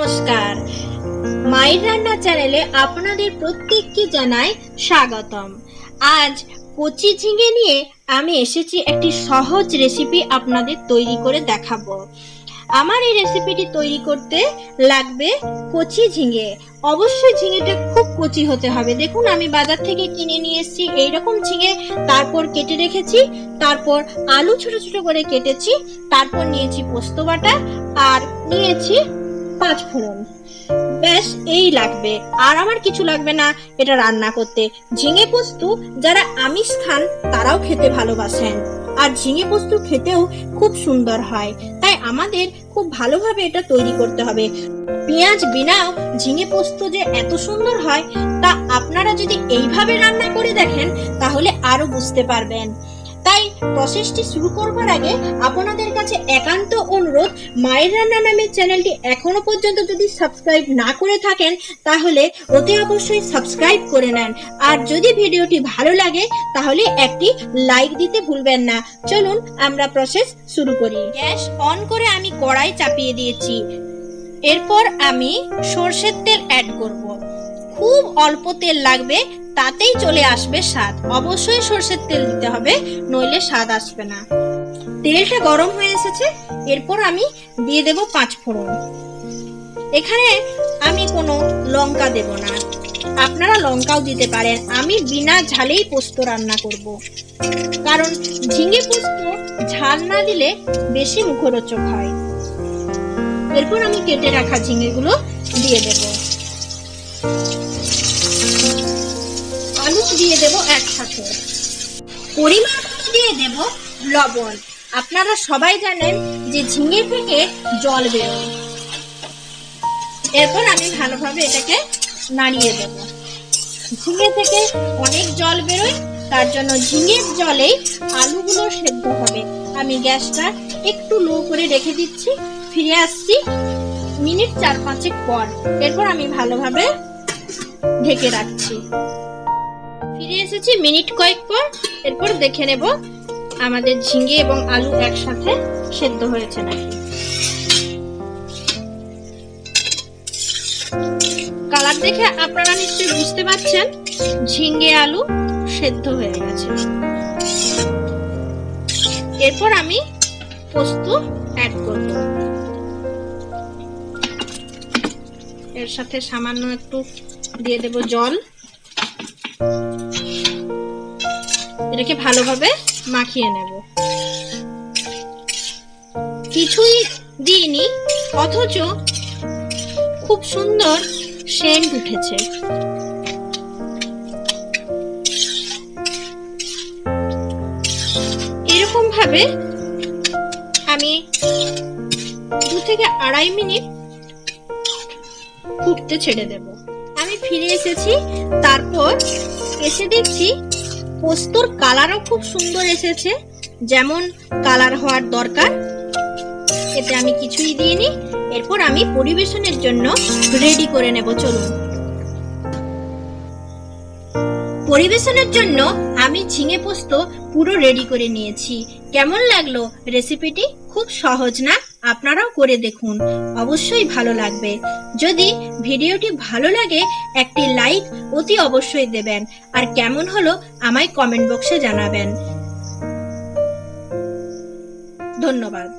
নমস্কার, মায়ের রান্না চ্যানেলে আপনাদের প্রত্যেককে জানাই স্বাগতম। আজ কচি ঝিঙে নিয়ে আমি এসেছি একটি সহজ রেসিপি আপনাদের তৈরি করে দেখাবো। আমার এই রেসিপিটি তৈরি করতে লাগবে কচি ঝিঙে। অবশ্যই ঝিঙেটা খুব কচি হতে হবে। দেখুন, আমি বাজার থেকে কিনে নিয়ে এসেছি এইরকম ঝিঙে, তারপর কেটে রেখেছি, তারপর আলু ছোট ছোট করে কেটেছি, তারপর নিয়েছি পোস্ত বাটা আর নিয়েছি 5 ফোড়ন। ব্যাস এই লাগবে, আর আমার কিছু লাগবে না এটা রান্না করতে। ঝিঙে পোস্ত যারা আমিষ খান তারাও খেতে ভালোবাসেন, আর ঝিঙে পোস্ত খেতেও খুব সুন্দর হয়, তাই আমাদের খুব ভালোভাবে এটা তৈরি করতে হবে। পেঁয়াজ বিনাও ঝিঙে পোস্ত যে এত সুন্দর হয় তা আপনারা যদি এইভাবে রান্না করে দেখেন তাহলে আরো বুঝতে পারবেন। তাই প্রসেসটি শুরু করবার আগে আপনাদের কাছে একান্ত অনুরোধ, মায়ের রান্না নামের চ্যানেলটি এখনো পর্যন্ত যদি সাবস্ক্রাইব না করে থাকেন তাহলে অতি অবশ্যই সাবস্ক্রাইব করে নেন, আর যদি ভিডিওটি ভালো লাগে তাহলে একটি লাইক দিতে ভুলবেন না। চলুন আমরা প্রসেস শুরু করি। গ্যাস অন করে আমি কড়াই চাপিয়ে দিয়েছি। এরপর আমি সরষের তেল অ্যাড করব। খুব অল্প তেল লাগবে, তাতেই চলে আসবে স্বাদ। অবশ্যই সরষের তেল দিতে হবে, নইলে স্বাদ আসবে না। তেলটা গরম হয়ে এসেছে, এরপর আমি দিয়ে দেব 5 ফোড়ন। এখানে আমি কোনো লঙ্কা দেব না, আপনারা লঙ্কাও দিতে পারেন। আমি বিনা ঝালেই পোস্ত রান্না করব, কারণ ঝিঙে পোস্ত ঝাল না দিলে বেশি মুখরোচক হয়। এরপর আমি কেটে রাখা ঝিঙেগুলো দিয়ে দেব, আলু দিয়ে দেব একসাথে, পরিমাণ দিয়ে দেব লবণ। আপনারা সবাই জানেন যে ঝিঙে থেকে জল বেরোয়। এরপর আমি ভালোভাবে এটাকে নাড়িয়ে দেব। ঝিঙে থেকে অনেক জল বেরোয়, তার জন্য ঝিঙের জলেই আলুগুলো সেদ্ধ হবে। আমি গ্যাসটা একটু লো করে রেখে দিচ্ছি, ফিরে আসছি মিনিট 4-5 পর। এরপর আমি ভালোভাবে ঢেকে রাখছি। ফিরে এসেছি মিনিট কয়েক পর। এরপর দেখে নেব আমাদের ঝিঙে এবং আলু একসাথে সেদ্ধ হয়েছে নাকি। কালার দেখে আপনারা নিশ্চয়ই বুঝতে পারছেন ঝিঙে আলু সেদ্ধ হয়ে গেছে। এরপর আমি পোস্ত অ্যাড করব। এর সাথে সামান্য একটু দিয়ে দেব জল। এটাকে ভালোভাবে মাখিয়ে নেব। কিছুই দিইনি, অথচ খুব সুন্দর সেন্ট উঠেছে। এরকম ভাবে আমি 2 থেকে 2.5 মিনিট ফুটতে ছেড়ে দেব। আমি ফিরে এসেছি, তারপর এসে দেখছি পোস্তর কালারও খুব সুন্দর এসেছে, যেমন কালার হওয়ার দরকার। এতে আমি কিছুই দিইনি। এরপর আমি পরিবেশনের জন্য রেডি করে নেব। চলুন, পরিবেশনের জন্য আমি ঝিঙে পোস্ত পুরো রেডি করে নিয়েছি। কেমন লাগলো রেসিপিটি? খুব সহজ না? আপনারাও করে দেখুন, অবশ্যই ভালো লাগবে। যদি ভিডিওটি ভালো লাগে একটি লাইক অতি অবশ্যই দেবেন, আর কেমন হলো আমায় কমেন্ট বক্সে জানাবেন। ধন্যবাদ।